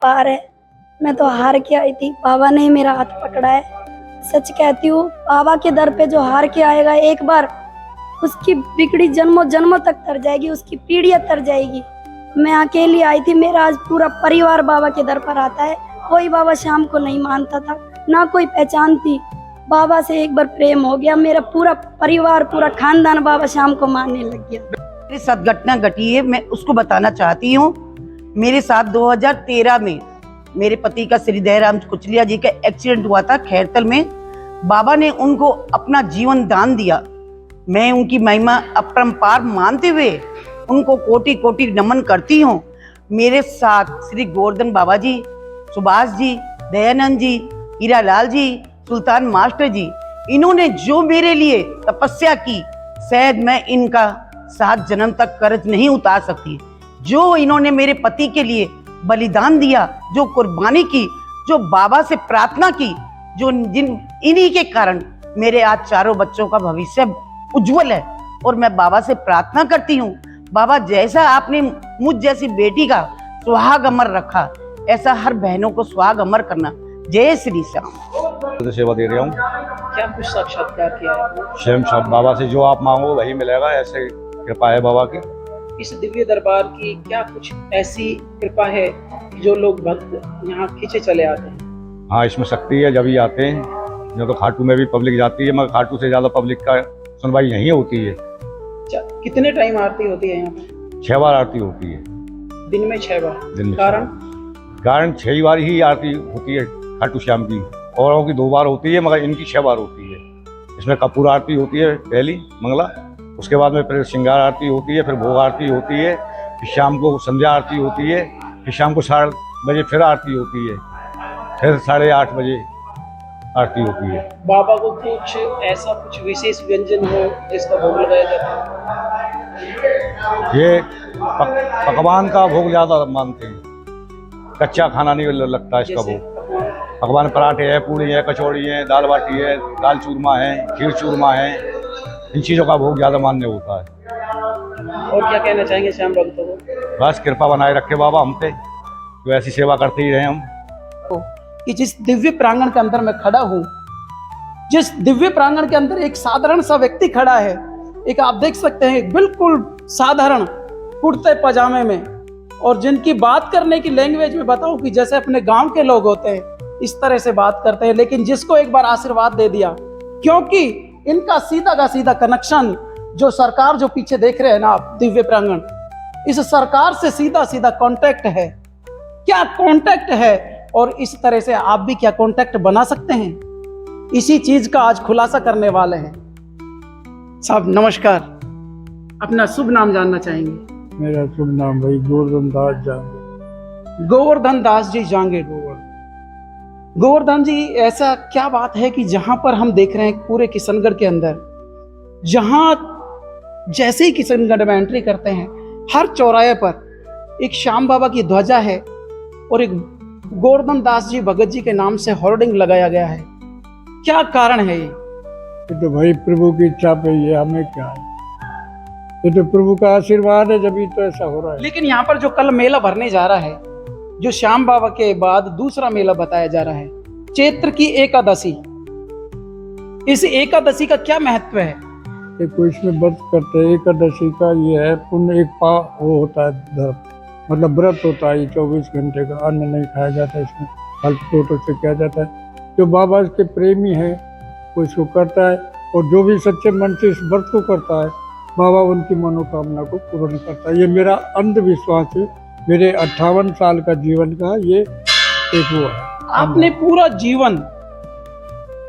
पार है। मैं तो हार के आई थी, बाबा ने ही मेरा हाथ पकड़ा है। सच कहती हूँ, बाबा के दर पे जो हार के आएगा एक बार, उसकी बिगड़ी जन्मों जन्मों तक तर जाएगी, उसकी पीढ़ियां तर जाएगी। मैं अकेली आई थी, मेरा आज पूरा परिवार बाबा के दर पर आता है। कोई बाबा शाम को नहीं मानता था, ना कोई पहचान थी। बाबा से एक बार प्रेम हो गया, मेरा पूरा परिवार, पूरा खानदान बाबा शाम को मानने लग गया। मेरे साथ घटना घटी है, मैं उसको बताना चाहती हूँ। मेरे साथ 2013 में मेरे पति का श्री दयाराम कुचलिया जी का एक्सीडेंट हुआ था खैरतल में। बाबा ने उनको अपना जीवन दान दिया। मैं उनकी महिमा अपरंपार मानते हुए उनको कोटि कोटि नमन करती हूँ। मेरे साथ श्री गोवर्धन बाबा जी, सुभाष जी, दयानंद जी, हीरालाल जी, सुल्तान मास्टर जी, इन्होंने जो मेरे लिए तपस्या की, शायद मैं इनका 7 जन्म तक कर्ज नहीं उतार सकती। जो इन्होंने मेरे पति के लिए बलिदान दिया, जो कुर्बानी की, जो बाबा से प्रार्थना की, जो इन्हीं के कारण मेरे आज चारों बच्चों का भविष्य उज्जवल है। और मैं बाबा से प्रार्थना करती हूँ, बाबा जैसा आपने मुझ जैसी बेटी का सुहाग अमर रखा, ऐसा हर बहनों को सुहाग अमर करना। जय श्री श्याम। सेवा दे रहा हूँ। क्या कुछ साक्षात्कार किया है? स्वयं सब बाबा से जो आप मांगो वही मिलेगा, ऐसे कृपा है बाबा की। इस दिव्य दरबार की क्या कुछ ऐसी कृपा है जो लोग भक्त यहाँ खींचे चले आते हैं? हाँ, इसमें शक्ति है, जब ही आते हैं। जो तो खाटू में भी पब्लिक जाती है, मगर खाटू से ज्यादा पब्लिक का सुनवाई यहीं होती है। कितने टाइम आरती होती है यहाँ पे? 6 बार आरती होती है दिन में 6 बार। दिन में कारण 6 बार ही आरती होती है खाटू श्याम की। औरों की 2 बार होती है, मगर इनकी 6 बार होती है। इसमें कपूर आरती होती है पहली मंगला, उसके बाद में फिर श्रृंगार आरती होती है, फिर भोग आरती होती है, फिर शाम को संध्या आरती होती है, फिर शाम को 7 बजे फिर आरती होती है, फिर 8:30 बजे आरती होती है। बाबा को कुछ ऐसा कुछ विशेष व्यंजन हो जिसका भोग लगाया जाता है? ये पकवान का भोग ज्यादा मानते हैं, कच्चा खाना नहीं लगता इसका भोग। पकवान पराठे है, पूड़ी है, कचौड़ी है, दाल बाटी है, दाल चूरमा है, खीर चूरमा है, इन चीज़ों का भोग ज़्यादा मान्य होता है। और क्या कहना चाहेंगे श्याम भक्तों को? बस कृपा बनाए रखे बाबा हम पे, तो ऐसी सेवा करते ही रहे हम। कि जिस दिव्य प्रांगण के अंदर मैं खड़ा हूँ, जिस दिव्य प्रांगण के अंदर एक साधारण सा व्यक्ति खड़ा है, एक आप देख सकते हैं बिल्कुल साधारण कुर्ते पजामे में, और जिनकी बात करने की लैंग्वेज में बताऊं कि जैसे अपने गांव के लोग होते हैं इस तरह से बात करते हैं, लेकिन जिसको एक बार आशीर्वाद दे दिया, क्योंकि इनका सीधा का सीधा कनेक्शन जो सरकार जो पीछे देख रहे हैं ना आप, दिव्य प्रांगण, इस सरकार से सीधा सीधा कांटेक्ट है। क्या कांटेक्ट है, और इस तरह से आप भी क्या कांटेक्ट बना सकते हैं, इसी चीज का आज खुलासा करने वाले हैं। साहब नमस्कार, अपना शुभ नाम जानना चाहेंगे? मेरा शुभ नाम भाई गोवर्धन दास जांगे। गोवर्धन दास जी जांगे। गोवर्धन जी, ऐसा क्या बात है कि जहां पर हम देख रहे हैं पूरे किशनगढ़ के अंदर, जहां जैसे ही किशनगढ़ में एंट्री करते हैं, हर चौराहे पर एक श्याम बाबा की ध्वजा है और एक गोवर्धन दास जी भगत जी के नाम से होर्डिंग लगाया गया है। क्या कारण है ये? तो भाई प्रभु की इच्छा पे ही है, हमें क्या है, ये तो प्रभु का आशीर्वाद है, जब भी तो ऐसा हो रहा है। लेकिन यहाँ पर जो कल मेला भरने जा रहा है, जो श्याम बाबा के बाद दूसरा मेला बताया जा रहा है, चैत्र की एकादशी, इस एकादशी का क्या महत्व है? देखो, इसमें व्रत करते हैं, एकादशी का ये है पुण्य, एक वो होता है धर्म, मतलब व्रत होता है, 24 घंटे का अन्न नहीं खाया जाता, इसमें फल फ्रूटों से किया जाता है। जो बाबा के प्रेमी है वो इसको करता है, और जो भी सच्चे मन से इस व्रत को करता है, बाबा उनकी मनोकामना को पूर्ण करता है। ये मेरा अंधविश्वास है, मेरे 58 साल का जीवन का ये एक वो है। आपने पूरा जीवन,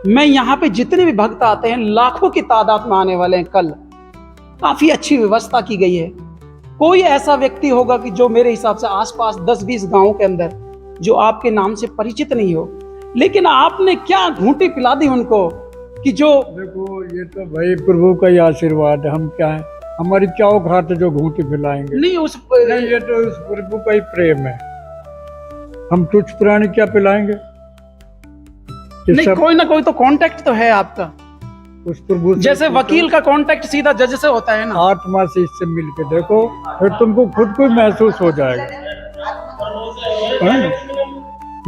मैं यहाँ पे जितने भी भक्त आते हैं लाखों की तादाद में आने वाले हैं, कल काफी अच्छी व्यवस्था की गई है। कोई ऐसा व्यक्ति होगा कि जो मेरे हिसाब से आसपास 10-20 गांवों के अंदर जो आपके नाम से परिचित नहीं हो, लेकिन आपने क्या घूंटी पिला दी उनको कि जो, देखो ये तो भाई प्रभु का ही आशीर्वाद है, हम क्या है, हमारी चाव खाते जो घूंटी पिलाएंगे नहीं नहीं, ये तो उस प्रभु का ही प्रेम है। हम तुच्छ प्राणी क्या पिलाएंगे? नहीं, कोई ना कोई तो कांटेक्ट तो है आपका, उस प्रभु से, जैसे वकील का कांटेक्ट सीधा जज से होता है ना। आत्मा से इससे मिल के देखो, फिर तुमको खुद को महसूस हो जाएगा।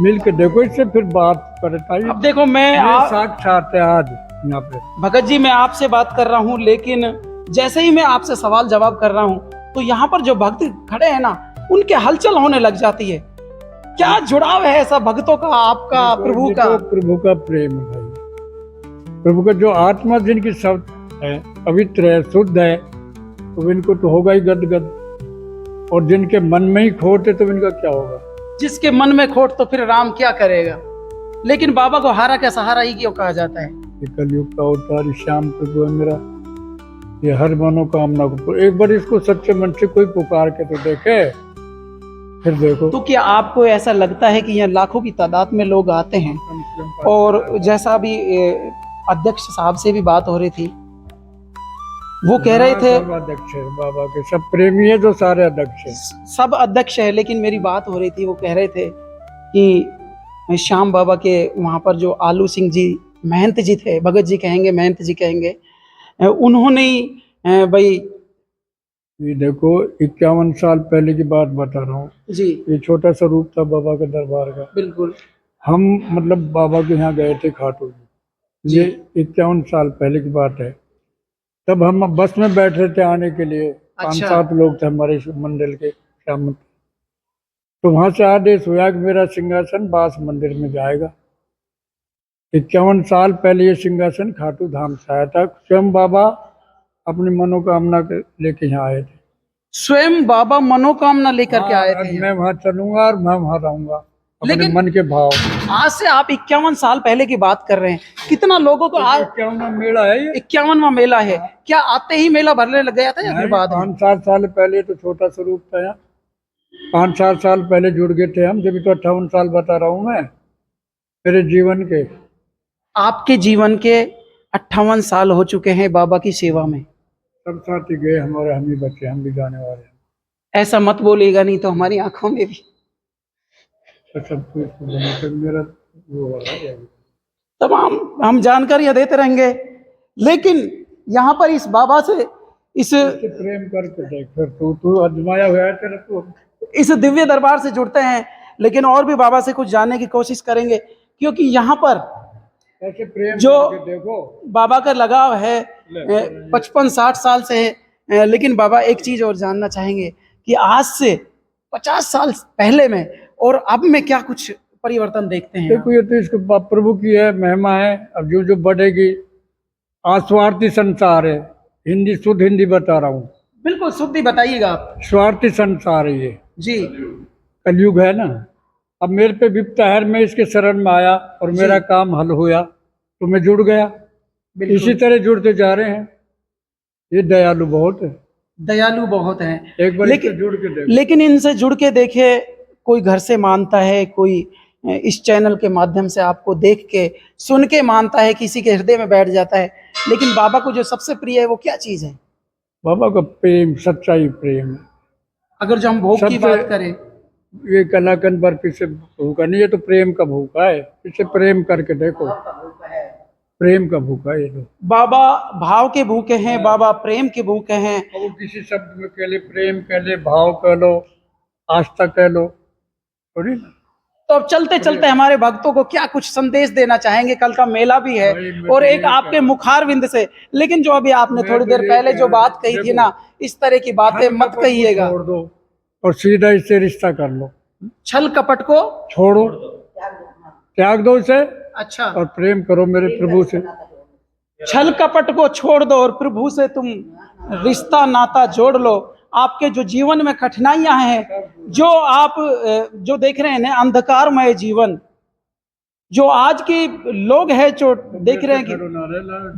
मिल के देखो, इससे फिर बात करता अब देखो मैं साक्षात है आज यहाँ पे। भगत जी मैं आपसे बात कर रहा हूँ, लेकिन जैसे ही मैं आपसे सवाल जवाब कर रहा हूँ तो यहाँ पर जो भक्त खड़े हैं ना, उनके हलचल होने लग जाती है। क्या जुड़ाव है ऐसा भक्तों का आपका प्रभु का? प्रभु का प्रेम है भाई। प्रभु का जो आत्मा जिनकी शब्द है, पवित्र है, शुद्ध है, तो इनको तो होगा ही गदगद। और जिनके मन में ही खोट है तो इनका क्या होगा? जिसके मन में खोट तो फिर राम क्या करेगा। लेकिन बाबा को हारा का सहारा ही क्यों कहा जाता है? ये कलयुग का अवतार श्याम प्रभु है मेरा, ये हर मनोकामना को, एक बार इसको सच्चे मन से कोई पुकार के तो देखे, फिर देखो। तो क्या आपको ऐसा लगता है कि यहाँ लाखों की तादाद में लोग आते हैं? और जैसा अभी अध्यक्ष साहब से भी बात हो रही थी, वो कह रहे थे सब अध्यक्ष है बाबा के, सब प्रेमी है जो सारे अध्यक्ष है, सब अध्यक्ष है। लेकिन मेरी बात हो रही थी, वो कह रहे थे कि श्याम बाबा के वहाँ पर जो आलू सिंह जी महंत जी थे, भगत जी कहेंगे, महंत जी कहेंगे, उन्होंने ही भाई ये देखो 51 साल पहले की बात बता रहा हूँ जी, ये छोटा सा रूप था बाबा के दरबार का। बिल्कुल हम मतलब बाबा के यहाँ गए थे खाटू जी, ये 51 साल पहले की बात है। तब हम बस में बैठ रहे थे आने के लिए, 5-7 लोग थे हमारे इस मंडल के श्याम। तो वहां से आदेश हुआ कि मेरा सिंहासन बास मंदिर में जाएगा। 51 साल पहले ये सिंहासन खाटू धाम से आया था। स्वयं बाबा अपनी मनोकामना लेके यहाँ आए थे। स्वयं बाबा मनोकामना लेकर के आए थे। मैं वहाँ चलूंगा और मैं वहाँ रहूंगा, अपने मन के भाव। आज से आप 51 साल पहले की बात कर रहे हैं, कितना लोगों को आज 51वां मेला है ये, 51वां मेला है। क्या आते ही मेला भरने लग गया था या फिर बाद में? 5-7 साल पहले तो छोटा स्वरूप था यहाँ, 5-7 साल पहले जुड़ गए थे हम। जब तो 58 साल बता रहा हूँ मैं मेरे जीवन के। आपके जीवन के 58 साल हो चुके हैं बाबा की सेवा में। सब साथी गए हमारे, हम ही बच्चे, हम भी जाने वाले हैं। ऐसा मत बोलिएगा, नहीं तो हमारी आंखों में भी सब कुछ मेरा वो हो रहा है। तमाम हम जानकारियां देते रहेंगे, लेकिन यहाँ पर इस बाबा से इस प्रेम करके देख, फिर तू अजमाया हुआ है तेरा, तू इस दिव्य दरबार से जुड़ते हैं। लेकिन और भी बाबा से कुछ जानने की कोशिश करेंगे, क्योंकि यहाँ पर ऐसे प्रेम जो करके देखो। बाबा का लगाव है 55-60 साल से है। लेकिन बाबा एक चीज और जानना चाहेंगे कि आज से 50 साल पहले में और अब में क्या कुछ परिवर्तन देखते हैं? देखो ये तो इसको प्रभु की है महिमा है। अब जो जो बढ़ेगी, आज स्वार्थी संसार है, हिंदी शुद्ध हिंदी बता रहा हूँ, बिल्कुल शुद्धि बताइएगा आप। स्वार्थी संसार है ये, जी कलयुग है ना। अब मेरे पे विपता है, मैं इसके शरण में आया और मेरा काम हल होया तो मैं जुड़ गया। इसी तरह जुड़ते जा रहे हैं। ये दयालु बहुत है, दयालु बहुत हैं। एक बार लेकिन इससे जुड़ के देखो। लेकिन इनसे जुड़ के देखे, कोई घर से मानता है, कोई इस चैनल के माध्यम से आपको देख के सुन के मानता है, किसी के हृदय में बैठ जाता है। लेकिन बाबा को जो सबसे प्रिय है वो क्या चीज है? बाबा का प्रेम, सच्चाई प्रेम है। अगर जो हम भोग की सबसे- बात करें, ये कलाकंद बर्फी से भूखा नहीं, ये तो प्रेम का भूखा है। इसे प्रेम करके देखो, प्रेम का भूखा है ये तो। बाबा भाव के भूखे हैं, बाबा प्रेम के भूखे हैं। अब वो किसी शब्द में कह ले, प्रेम कह ले, भाव कह लो, आस्था कह लो, थोड़ी ना। तो अब चलते चलते हमारे भक्तों को क्या कुछ संदेश देना चाहेंगे? कल का मेला भी है और एक आपके मुखारविंद से। लेकिन जो अभी आपने थोड़ी देर पहले जो बात कही थी ना, इस तरह की बातें मत कहिएगा। छोड़ दो और सीधा इससे रिश्ता कर लो। छल कपट को छोड़ो, त्याग दो इसे अच्छा, और प्रेम करो मेरे प्रभु से। छल कपट को छोड़ दो और प्रभु से तुम रिश्ता नाता जोड़ लो। आपके जो जीवन में कठिनाइयां हैं, जो आप जो देख रहे हैं ना, अंधकारमय जीवन, जो आज के लोग हैं जो देख रहे हैं कि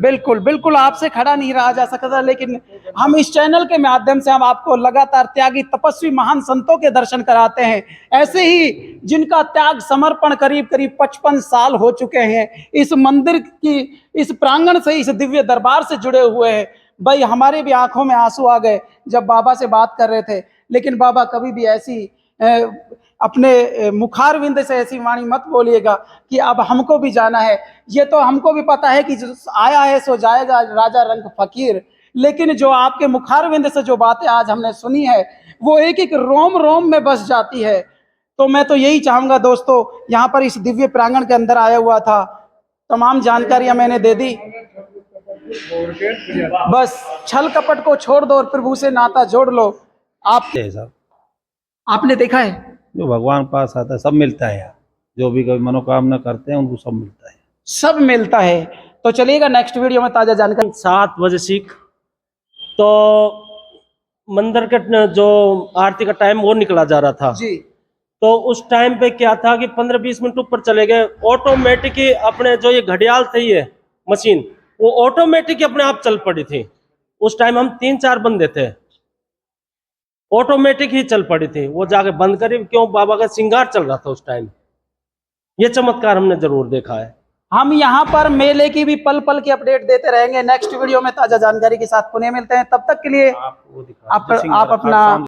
बिल्कुल बिल्कुल आपसे खड़ा नहीं रहा जा सकता। लेकिन हम इस चैनल के माध्यम से हम आपको लगातार त्यागी तपस्वी महान संतों के दर्शन कराते हैं। ऐसे ही जिनका त्याग समर्पण करीब करीब 55 साल हो चुके हैं, इस मंदिर की इस प्रांगण से, इस दिव्य दरबार से जुड़े हुए हैं। भाई हमारे भी आंखों में आंसू आ गए जब बाबा से बात कर रहे थे। लेकिन बाबा कभी भी ऐसी अपने मुखारविंद से ऐसी वाणी मत बोलिएगा कि अब हमको भी जाना है। ये तो हमको भी पता है कि जो आया है सो जाएगा, राजा रंग फकीर। लेकिन जो आपके मुखारविंद से जो बातें आज हमने सुनी है, वो एक एक रोम रोम में बस जाती है। तो मैं तो यही चाहूंगा दोस्तों, यहाँ पर इस दिव्य प्रांगण के अंदर आया हुआ था, तमाम जानकारियां मैंने दे दी। बस छल कपट को छोड़ दो और प्रभु से नाता जोड़ लो। आप साहब आपने देखा है, जो भगवान पास आता है सब मिलता है यार, जो भी कोई मनोकामना करते हैं उनको सब मिलता है। सब मिलता है। तो चलिएगा नेक्स्ट वीडियो में ताजा जानकारी। 7 बजे सीख तो मंदिर के जो आरती का टाइम वो निकला जा रहा था, जी तो उस टाइम पे क्या था कि 15-20 मिनट ऊपर चले गए, ऑटोमेटिक ही अपने जो ये घड़ियाल थी ये मशीन वो ऑटोमेटिक अपने आप चल पड़ी थी। उस टाइम हम 3-4 बंदे थे, ऑटोमेटिक ही चल पड़ी थी। वो जाके बंद करी, क्यों? बाबा का श्रृंगार चल रहा था उस टाइम। ये चमत्कार हमने जरूर देखा है। हम यहाँ पर मेले की भी पल पल की अपडेट देते रहेंगे। नेक्स्ट वीडियो में ताजा जानकारी के साथ पुनः मिलते हैं। तब तक के लिए आप वो दिखा आप अपना